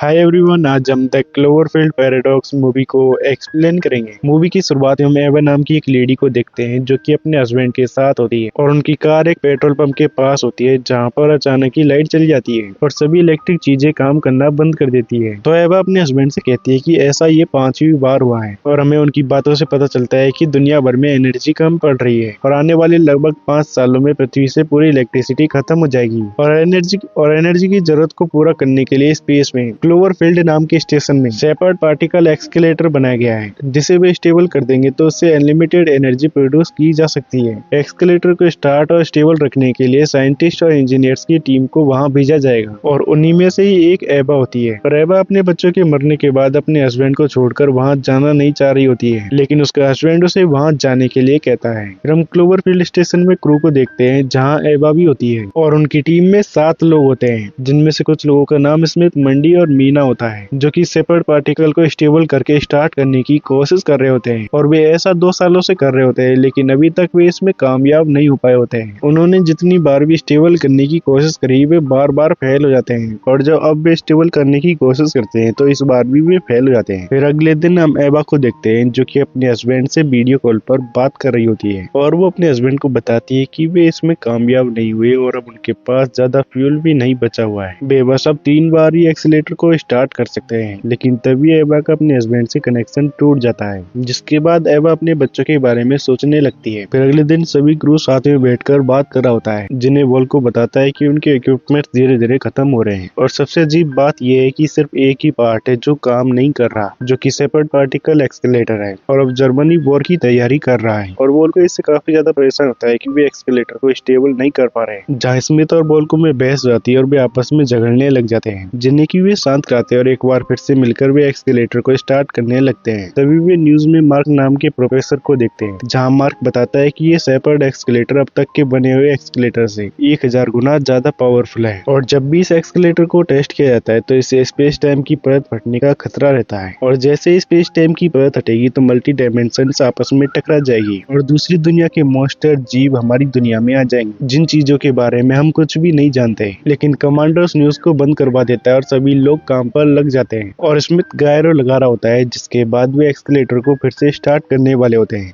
Hi everyone, आज हम the क्लोवरफील्ड paradox movie को एक्सप्लेन करेंगे। मूवी की शुरुआत में हम एवा नाम की एक लेडी को देखते हैं जो कि अपने हस्बैंड के साथ होती है और उनकी कार एक पेट्रोल पंप के पास होती है जहां पर अचानक ही लाइट चली जाती है और सभी इलेक्ट्रिक चीजें काम करना बंद कर देती है। तो एवा अपने हस्बैंड से कहती है कि ऐसा ये 5वीं बार हुआ है और हमें उनकी बातों से पता चलता है कि दुनिया भर में एनर्जी कम पड़ रही है और आने वाले लगभग 5 सालों में पृथ्वी से पूरी इलेक्ट्रिसिटी खत्म हो जाएगी और एनर्जी की जरूरत को पूरा करने के लिए स्पेस में क्लोवरफील्ड नाम के स्टेशन में शेपर्ड पार्टिकल एक्सकेलेटर बनाया गया है जिसे वे स्टेबल कर देंगे तो उससे अनलिमिटेड एनर्जी प्रोड्यूस की जा सकती है। एक्सकेलेटर को स्टार्ट और स्टेबल रखने के लिए साइंटिस्ट और इंजीनियर्स की टीम को वहां भेजा जाएगा और उन्हीं में से ही एक एबा होती है। और एबा अपने बच्चों के मरने के बाद अपने हस्बैंड को छोड़कर वहां जाना नहीं चाह रही होती है, लेकिन उसका हस्बैंड उसे वहां जाने के लिए कहता है। हम क्लोवरफील्ड स्टेशन में क्रू को देखते हैं जहाँ एबा भी होती है और उनकी टीम में 7 लोग होते हैं जिनमें से कुछ लोगों का नाम स्मिथ, मंडी और मीना होता है जो कि शेपर्ड पार्टिकल को स्टेबल करके स्टार्ट करने की कोशिश कर रहे होते हैं और वे ऐसा 2 सालों से कर रहे होते हैं, लेकिन अभी तक वे इसमें कामयाब नहीं हो पाए होते हैं। उन्होंने जितनी बार भी स्टेबल करने की कोशिश करी वे बार बार फेल हो जाते हैं और जब अब वे स्टेबल करने की कोशिश करते हैं तो इस बार भी वे फेल हो जाते हैं। फिर अगले दिन हम एबा को देखते हैं जो कि अपने हस्बैंड से वीडियो कॉल पर बात कर रही होती है और वो अपने हस्बैंड को बताती है कि वे इसमें कामयाब नहीं हुए और अब उनके पास ज्यादा फ्यूल भी नहीं बचा हुआ है। वे बस अब 3 बार ही एक्सीलेटर को स्टार्ट कर सकते हैं, लेकिन तभी एबा का अपने हस्बैंड से कनेक्शन टूट जाता है, जिसके बाद एबा अपने बच्चों के बारे में सोचने लगती है। फिर अगले दिन सभी क्रू साथ में बैठकर बात कर रहा होता है जिन्हें वॉल को बताता है कि उनके इक्विपमेंट धीरे धीरे खत्म हो रहे हैं और सबसे अजीब बात यह है कि सिर्फ एक ही पार्ट है जो काम नहीं कर रहा, जो कि शेपर्ड पार्टिकल एक्सीलेटर है और अब जर्मनी वॉर की तैयारी कर रहा है और वॉल को इससे काफी ज्यादा परेशान होता है कि वे एक्सीलेटर को स्टेबल नहीं कर पा रहे हैं। जहाँ स्मिथ और वॉल को में बहस हो जाती है और वे आपस में झगड़ने लग जाते हैं, जिन्हें की वे शांत कराते हैं और एक बार फिर से मिलकर वे एक्सीलेटर को स्टार्ट करने लगते हैं। तभी वे न्यूज में मार्क नाम के प्रोफेसर को देखते हैं जहां मार्क बताता है कि ये शेपर्ड एक्सीलेटर अब तक के बने हुए एक्सीलेटर से 1000 गुना ज्यादा पावरफुल है और जब भी इस एक्सीलेटर को टेस्ट किया जाता है तो इससे स्पेस टाइम की परत फटने का खतरा रहता है और जैसे स्पेस टाइम की परत हटेगी तो मल्टी डायमेंशंस आपस में टकरा जाएगी और दूसरी दुनिया के मॉन्स्टर जीव हमारी दुनिया में आ जाएंगे, जिन चीजों के बारे में हम कुछ भी नहीं जानते। लेकिन कमांडर्स न्यूज को बंद करवा देता है और सभी लोग काम पर लग जाते हैं और स्मिथ गायरो लगा रहा होता है, जिसके बाद वे एक्सीलेटर को फिर से स्टार्ट करने वाले होते हैं।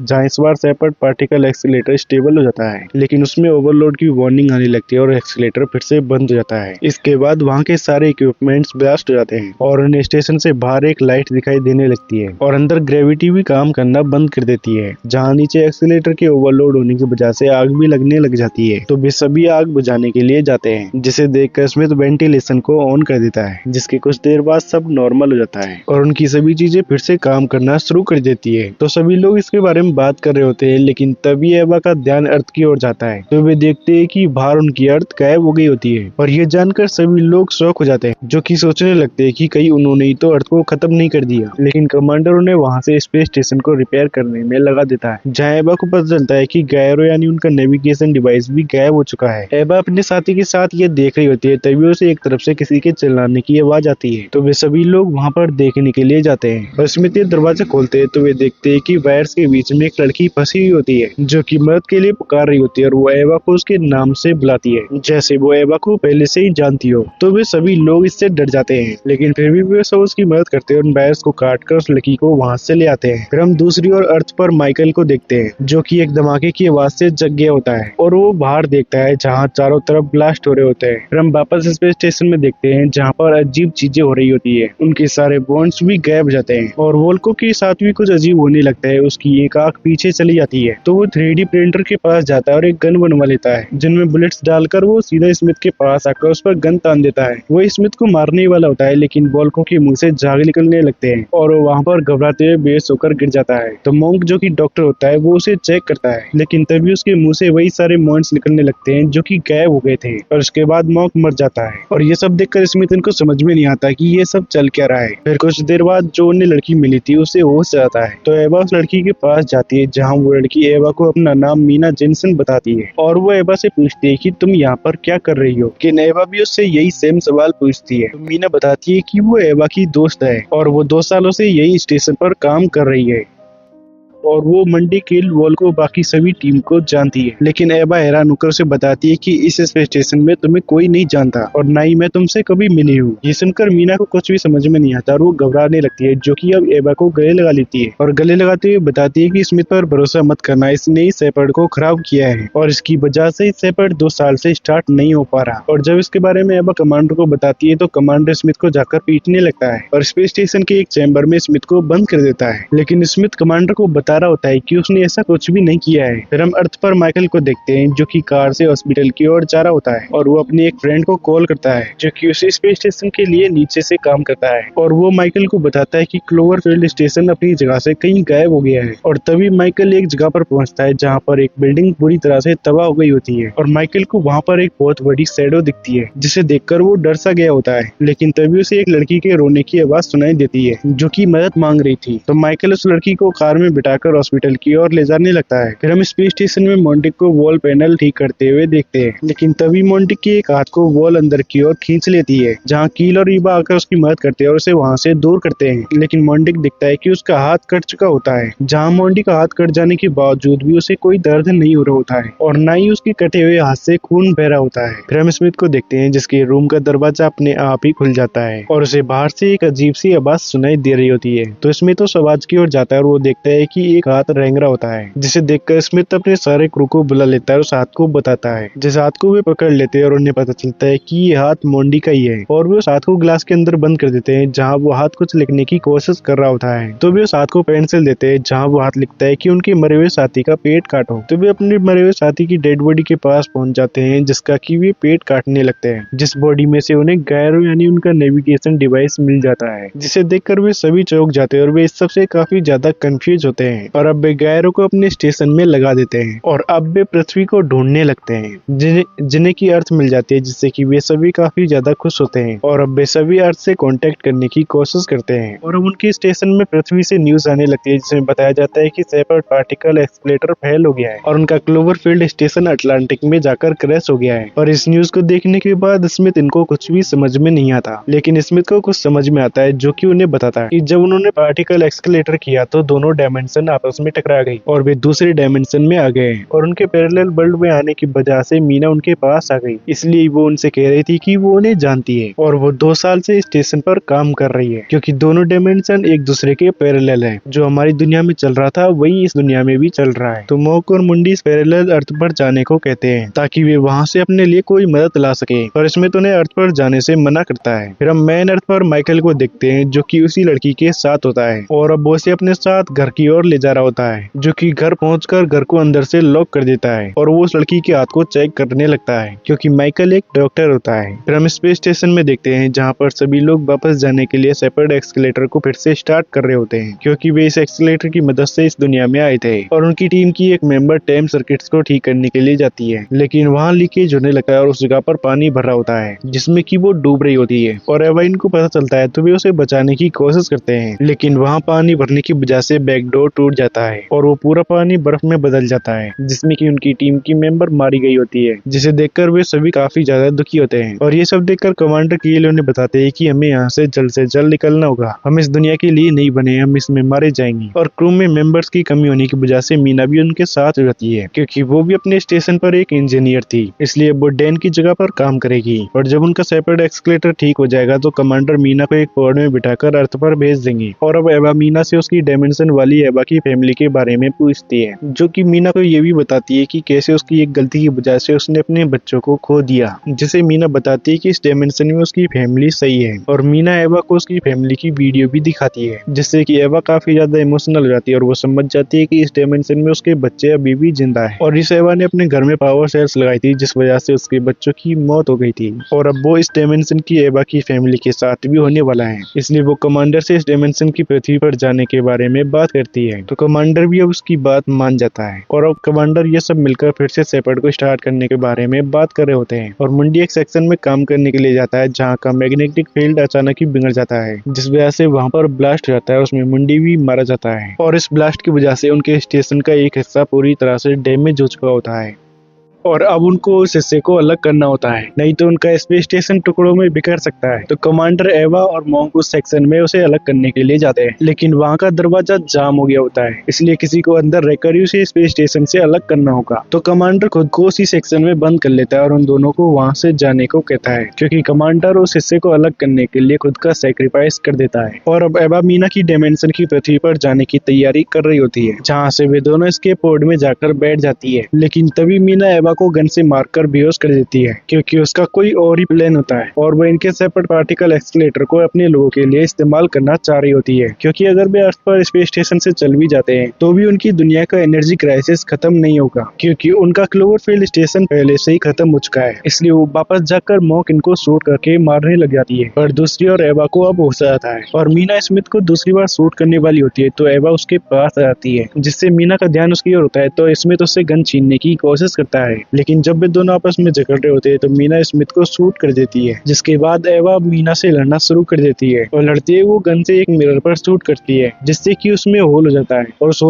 जहां इस बार शेपर्ड पार्टिकल एक्सीलेटर स्टेबल हो जाता है, लेकिन उसमें ओवरलोड की वार्निंग आने लगती है और एक्सीलेटर फिर से बंद हो जाता है। इसके बाद वहां के सारे इक्विपमेंट्स ब्लास्ट हो जाते हैं और उन्हें स्टेशन से बाहर एक लाइट दिखाई देने लगती है और अंदर ग्रेविटी भी काम करना बंद कर देती है। जहाँ नीचे एक्सीलेटर के ओवरलोड होने की वजह से आग भी लगने लग जाती है, तो वे सभी आग बुझाने के लिए जाते हैं, जिसे देखकर स्मिथ वेंटिलेशन को ऑन कर देता है, जिसके कुछ देर बाद सब नॉर्मल हो जाता है और उनकी सभी चीजें फिर से काम करना शुरू कर देती है। तो सभी लोग इसके बारे में बात कर रहे होते हैं, लेकिन तभी एबा का ध्यान अर्थ की ओर जाता है तो वे देखते हैं कि बाहर उनकी अर्थ गायब हो गई होती है और ये जानकर सभी लोग शॉक हो जाते हैं, जो कि सोचने लगते हैं कि कहीं उन्होंने ही तो अर्थ को खत्म नहीं कर दिया। लेकिन कमांडर उन्हें वहां से स्पेस स्टेशन को रिपेयर करने में लगा देता है, जहाँ एबा को पता चलता है कि गायरो यानी उनका नेविगेशन डिवाइस भी गायब हो चुका है। एबा अपने साथी के साथ ये देख रही होती है, तभी उसे एक तरफ से किसी के चिल्लाने की आवाज आती है, तो वे सभी लोग वहां पर देखने के लिए जाते हैं और स्मिथ ये दरवाजा खोलते हैं तो वे देखते हैं कि वायर्स के बीच में एक लड़की फंसी हुई होती है जो कि मदद के लिए पुकार रही होती है और वो एबा को उसके नाम से बुलाती है, जैसे वो एबा को पहले से ही जानती हो। तो वे सभी लोग इससे डर जाते हैं, लेकिन फिर भी वे सब उसकी मदद करते हैं और वायर्स को काट कर उस लड़की को वहां से ले आते हैं। फिर हम दूसरी ओर अर्थ पर माइकल को देखते हैं जो कि एक धमाके की आवाज से जग गया होता है और वो बाहर देखता है जहाँ चारों तरफ ब्लास्ट हो रहे होते हैं। फिर हम वापस स्पेस स्टेशन में देखते हैं जहाँ पर अजीब चीजें हो रही होती है, उनके सारे बॉन्ड्स भी गायब हो जाते हैं और वोल्को के साथ भी कुछ अजीब होने लगता है। उसकी एक आंख पीछे चली जाती है तो वो 3D प्रिंटर के पास जाता है और एक गन बनवा लेता है जिनमें बुलेट्स डालकर वो सीधा स्मिथ के पास आकर उस पर गन तान देता है। वो स्मिथ को मारने वाला होता है, लेकिन वोल्को के मुंह से झाग निकलने लगते हैं और वो वहां पर घबराते हुए बेहोश होकर गिर जाता है। तो मॉन्क जो कि डॉक्टर होता है वो उसे चेक करता है, लेकिन तभी उसके मुंह से वही सारे मॉन्ट्स निकलने लगते हैं जो कि गायब हो गए थे और उसके बाद मॉन्क मर जाता है और ये सब देखकर स्मिथ को समझ में नहीं आता कि ये सब चल क्या रहा है। फिर कुछ देर बाद जो उन्हें लड़की मिली थी उसे होश जाता है, तो एबा उस लड़की के पास जाती है जहाँ वो लड़की एबा को अपना नाम मीना जेनसन बताती है और वो एबा से पूछती है कि तुम यहाँ पर क्या कर रही हो, कि एबा भी उससे यही सेम सवाल पूछती है। तो मीना बताती है कि वो एबा की दोस्त है और वो 2 सालों से यही स्टेशन पर काम कर रही है। और वो मंडी किल वॉल को बाकी सभी टीम को जानती है। लेकिन एवा हैरान होकर उसे बताती है कि इस स्पेस स्टेशन में तुम्हें कोई नहीं जानता और ना ही मैं तुमसे कभी मिली हूँ। ये सुनकर मीना को कुछ भी समझ में नहीं आता और वो घबराने लगती है, जो कि अब एवा को गले लगा लेती है और गले लगाते हुए बताती है कि स्मिथ पर भरोसा मत करना, इसने इस शेपर्ड को खराब किया है और इसकी वजह से इस शेपर्ड 2 साल से स्टार्ट नहीं हो पा रहा। और जब इसके बारे में एवा कमांडर को बताती है तो कमांडर स्मिथ को जाकर पीटने लगता है और स्पेस स्टेशन के एक चैम्बर में स्मिथ को बंद कर देता है। लेकिन स्मिथ कमांडर को बता रहा होता है कि उसने ऐसा कुछ भी नहीं किया है। फिर हम अर्थ पर माइकल को देखते हैं, जो कि कार से हॉस्पिटल की ओर जा रहा होता है और वो अपने एक फ्रेंड को कॉल करता है, जो कि उसी स्पेस स्टेशन के लिए नीचे से काम करता है। और वो माइकल को बताता है कि क्लोवरफील्ड स्टेशन अपनी जगह से कहीं गायब हो गया है। और तभी माइकल एक जगह पर पहुंचता है जहाँ पर एक बिल्डिंग पूरी तरह से तबाह हो गई होती है और माइकल को वहाँ पर एक बहुत बड़ी शैडो दिखती है, जिसे देखकर वो डर सा गया होता है। लेकिन तभी उसे एक लड़की के रोने की आवाज सुनाई देती है, जो कि मदद मांग रही थी। तो माइकल उस लड़की को कार में बिठाकर हॉस्पिटल की ओर ले जाने लगता है। फिर हम स्पेस स्टेशन में मोंटिक को वॉल पैनल ठीक करते हुए देखते हैं। लेकिन तभी मोंटिक के एक हाथ को वॉल अंदर की ओर खींच लेती है, जहाँ कील और ईवा आकर उसकी मदद करते हैं और उसे वहाँ से दूर करते हैं। लेकिन मोंटिक दिखता है कि उसका हाथ कट चुका होता है, जहाँ मोंटिक का हाथ कट जाने के बावजूद भी उसे कोई दर्द नहीं हो रहा होता है और न ही उसके कटे हुए हाथ से खून बह रहा होता है। फिर हम स्मिथ को देखते हैं, जिसके रूम का दरवाजा अपने आप ही खुल जाता है और उसे बाहर से एक अजीब सी आवाज सुनाई दे रही होती है। तो स्मिथ उस आवाज की ओर जाता है और वो देखता है कि एक हाथ रेंग रहा होता है, जिसे देखकर स्मिथ अपने सारे क्रू को बुला लेता है और उस हाथ को बताता है। जिस हाथ को वे पकड़ लेते हैं और उन्हें पता चलता है कि ये हाथ मोंडी का ही है और वे उस हाथ को ग्लास के अंदर बंद कर देते हैं, जहाँ वो हाथ कुछ लिखने की कोशिश कर रहा होता है। तो वे उस हाथ को पेंसिल देते हैं, जहाँ वो हाथ लिखता है कि उनके मरे हुए साथी का पेट काटो। तो वे अपने मरे हुए साथी की डेड बॉडी के पास पहुंच जाते हैं, जिसका कि वे पेट काटने लगते हैं, जिस बॉडी में से उन्हें गायरो यानी उनका नेविगेशन डिवाइस मिल जाता है, जिसे देखकर वे सभी चौंक जाते हैं और वे इस सबसे काफी ज्यादा कंफ्यूज होते हैं। और अब वे गायरो को अपने स्टेशन में लगा देते हैं और अब वे पृथ्वी को ढूंढने लगते हैं, जिन्हें की अर्थ मिल जाती है, जिससे कि वे सभी काफी ज्यादा खुश होते हैं। और अब वे सभी अर्थ से कांटेक्ट करने की कोशिश करते हैं और अब उनके स्टेशन में पृथ्वी से न्यूज आने लगती है, जिसमें बताया जाता है कि शेपर्ड पार्टिकल एक्सकलेटर फेल हो गया है और उनका क्लोवरफील्ड स्टेशन अटलांटिक में जाकर क्रैश हो गया है। और इस न्यूज को देखने के बाद स्मिथ इनको कुछ भी समझ में नहीं आता, लेकिन स्मिथ को कुछ समझ में आता है, जो कि उन्हें बताता है कि जब उन्होंने पार्टिकल एक्सकलेटर किया तो दोनों डायमेंशन आपस में टकरा गई और वे दूसरे डायमेंशन में आ गए और उनके पैरेलल वर्ल्ड में आने की वजह से मीना उनके पास आ गई। इसलिए वो उनसे कह रही थी कि वो उन्हें जानती है और वो 2 साल से स्टेशन पर काम कर रही है, क्योंकि दोनों डायमेंशन एक दूसरे के पैरेलल है। जो हमारी दुनिया में चल रहा था वही इस दुनिया में भी चल रहा है। तो मोक और मुंडी इस पैरेलल अर्थ पर जाने को कहते हैं, ताकि वे वहाँ से अपने लिए कोई मदद ला सके, और इसमें तो उन्हें अर्थ पर जाने से मना करता है। फिर हम मैन अर्थ पर माइकल को देखते हैं, जो कि उसी लड़की के साथ होता है और अब वो उसे अपने साथ घर की ओर ले जा रहा होता है, जो कि घर पहुंचकर घर को अंदर से लॉक कर देता है और वो उस लड़की के हाथ को चेक करने लगता है, क्योंकि माइकल एक डॉक्टर होता है। फिर हम स्पेस स्टेशन में देखते हैं, जहाँ पर सभी लोग वापस जाने के लिए शेपर्ड एक्सकलेटर को फिर से स्टार्ट कर रहे होते हैं, क्योंकि वे इस एक्सकलेटर की मदद से इस दुनिया में आए थे। और उनकी टीम की एक मेंबर टाइम सर्किट्स को ठीक करने के लिए जाती है, लेकिन वहाँ लीकेज होने लगता है और उस जगह पर पानी भर रहा होता है, जिसमें कि वो डूब रही होती है। और एवा इनको पता चलता है तो वे उसे बचाने की कोशिश करते हैं, लेकिन वहाँ पानी भरने की वजह से बैकडोर टूट जाता है और वो पूरा पानी बर्फ में बदल जाता है, जिसमें कि उनकी टीम की मेंबर मारी गई होती है, जिसे देखकर वे सभी काफी ज्यादा दुखी होते हैं। और ये सब देखकर कमांडर कील उन्हें बताते हैं कि हमें यहाँ से जल्द निकलना होगा, हम इस दुनिया के लिए नहीं बने, हम इसमें मारे जाएंगे। और क्रू में मेंबर्स की कमी होने की वजह से मीना भी उनके साथ रहती है, क्योंकि वो भी अपने स्टेशन पर एक इंजीनियर थी, इसलिए वो डैन की जगह पर काम करेगी। और जब उनका शेपर्ड एक्सकलेटर ठीक हो जाएगा तो कमांडर मीना को एक पॉड में बिठाकर अर्थ पर भेज देंगे। और अब एवा मीना से उसकी डायमेंशन वाली एवा की फैमिली के बारे में पूछती है, जो कि मीना को ये भी बताती है कि कैसे उसकी एक गलती की वजह से उसने अपने बच्चों को खो दिया, जिसे मीना बताती है कि इस डायमेंशन में उसकी फैमिली सही है। और मीना एवा को उसकी फैमिली की वीडियो भी दिखाती है, जिससे कि एवा काफी ज्यादा इमोशनल हो जाती है और वो समझ जाती है कि इस डायमेंशन में उसके बच्चे अभी भी जिंदा है। और इस एवा ने अपने घर में पावर सेल्स लगाई थी, जिस वजह से उसके बच्चों की मौत हो गई थी। और अब वो इस डायमेंशन की एवा की फैमिली के साथ भी होने वाला है, इसलिए वो कमांडर से इस डायमेंशन की पृथ्वी पर जाने के बारे में बात करती है। तो कमांडर भी अब उसकी बात मान जाता है और अब कमांडर ये सब मिलकर फिर से शेपर्ड को स्टार्ट करने के बारे में बात कर रहे होते हैं। और मुंडी एक सेक्शन में काम करने के लिए जाता है, जहाँ का मैग्नेटिक फील्ड अचानक ही बिगड़ जाता है, जिस वजह से वहाँ पर ब्लास्ट हो जाता है, उसमें मुंडी भी मारा जाता है। और इस ब्लास्ट की वजह से उनके स्टेशन का एक हिस्सा पूरी तरह से डैमेज हो चुका होता है। और अब उनको उस हिस्से को अलग करना होता है, नहीं तो उनका स्पेस स्टेशन टुकड़ों में बिखर सकता है। तो कमांडर एवा और मॉन्क उस सेक्शन में उसे अलग करने के लिए जाते हैं, लेकिन वहाँ का दरवाजा जाम हो गया होता है, इसलिए किसी को अंदर रहकर ही उसे स्पेस स्टेशन से अलग करना होगा। तो कमांडर खुद को उसी सेक्शन में बंद कर लेता है और उन दोनों को वहाँ से जाने को कहता है, क्योंकि कमांडर उस हिस्से को अलग करने के लिए खुद का सेक्रीफाइस कर देता है। और अब एवा मीना की डायमेंशन की पृथ्वी पर जाने की तैयारी कर रही होती है, जहाँ से वे दोनों एस्केप पोड में जाकर बैठ जाती है। लेकिन तभी मीना एवा को गन से मारकर बेहोश कर देती है, क्योंकि उसका कोई और ही प्लान होता है और वो इनके सेपरेट पार्टिकल एक्सीलरेटर को अपने लोगों के लिए इस्तेमाल करना चाह रही होती है, क्योंकि अगर वे अर्थ पर स्पेस स्टेशन से चल भी जाते हैं तो भी उनकी दुनिया का एनर्जी क्राइसिस खत्म नहीं होगा, क्योंकि उनका क्लोवरफील्ड स्टेशन पहले से ही खत्म हो चुका है। इसलिए वो वापस जाकर मॉक इनको शूट करके मारने लग जाती है। और दूसरी ओर एवा को अब होश आता है और मीना स्मिथ को दूसरी बार शूट करने वाली होती है, तो एवा उसके पास आ जाती है, जिससे मीना का ध्यान उसकी ओर होता है। तो स्मिथ उससे गन छीनने की कोशिश करता है, लेकिन जब वे दोनों आपस में झगड़ रहे होते हैं तो मीना स्मिथ को शूट कर देती है, जिसके बाद एवा मीना से लड़ना शुरू कर देती है। और लड़ते हुए वो गन से एक मिरर पर शूट करती है, जिससे कि उसमें होल हो जाता है और उस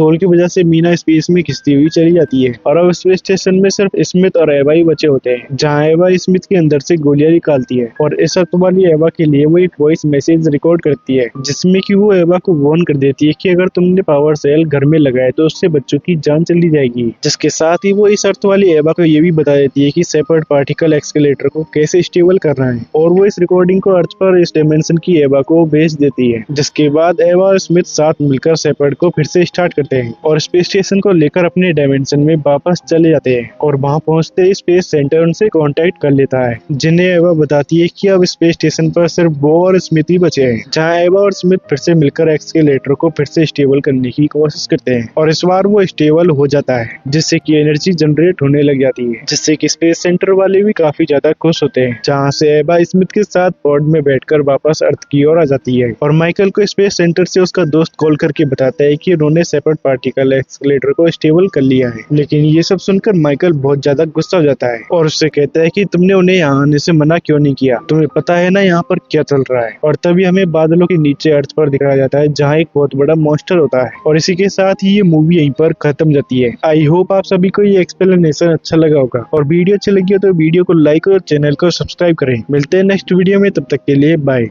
होल की वजह से मीना स्पेस में खिंचती हुई चली जाती है। और अब स्पेस स्टेशन में सिर्फ स्मिथ और एवा ही बचे होते हैं, जहाँ एवा स्मिथ के अंदर से गोलियां निकालती है और इस अर्थ वाली एवा के लिए वो एक वॉइस मैसेज रिकॉर्ड करती है, जिसमें कि वो एवा को वार्न कर देती है कि अगर तुमने पावर सेल घर में लगाए तो उससे बच्चों की जान चली जाएगी। जिसके साथ ही वो इस अर्थ वाली एवा को ये भी बता देती है कि सेपरेट पार्टिकल एक्सीलरेटर को कैसे स्टेबल करना है, और वो इस रिकॉर्डिंग को अर्थ पर इस डायमेंशन की एवा को भेज देती है। जिसके बाद एवा और स्मिथ साथ मिलकर सेपरेट को फिर से स्टार्ट करते हैं और स्पेस स्टेशन को लेकर अपने डायमेंशन में वापस चले जाते हैं। और वहाँ पहुँचते ही स्पेस सेंटर उनसे कॉन्टेक्ट कर लेता है, जिन्हें एवा बताती है कि अब स्पेस स्टेशन पर सिर्फ वो और स्मिथ ही बचे हैं, जहाँ एवा और स्मिथ फिर से मिलकर एक्सीलरेटर को फिर से स्टेबल करने की कोशिश करते हैं। और इस बार वो स्टेबल हो जाता है, जिससे कि एनर्जी जनरेट होने लग जाती है, जिससे कि स्पेस सेंटर वाले भी काफी ज्यादा खुश होते हैं। जहाँ से एवा स्मिथ के साथ पॉड में बैठकर वापस अर्थ की ओर आ जाती है और माइकल को स्पेस सेंटर से उसका दोस्त कॉल करके बताता है कि उन्होंने सेपरेट पार्टिकल एक्सीलरेटर को स्टेबल कर लिया है। लेकिन ये सब सुनकर माइकल बहुत ज्यादा गुस्सा हो जाता है और उससे कहता है कि तुमने उन्हें यहाँ आने से मना क्यों नहीं किया, तुम्हें पता है ना यहाँ पर क्या चल रहा है। और तभी हमें बादलों के नीचे अर्थ पर दिखाया जाता है, जहाँ एक बहुत बड़ा मॉन्स्टर होता है। और इसी के साथ ही ये मूवी यहीं पर खत्म जाती है। आई होप आप सभी को ये एक्सप्लेनेशन अच्छा लगा होगा, और वीडियो अच्छी लगी हो तो वीडियो को लाइक और चैनल को सब्सक्राइब करें। मिलते हैं नेक्स्ट वीडियो में, तब तक के लिए बाय।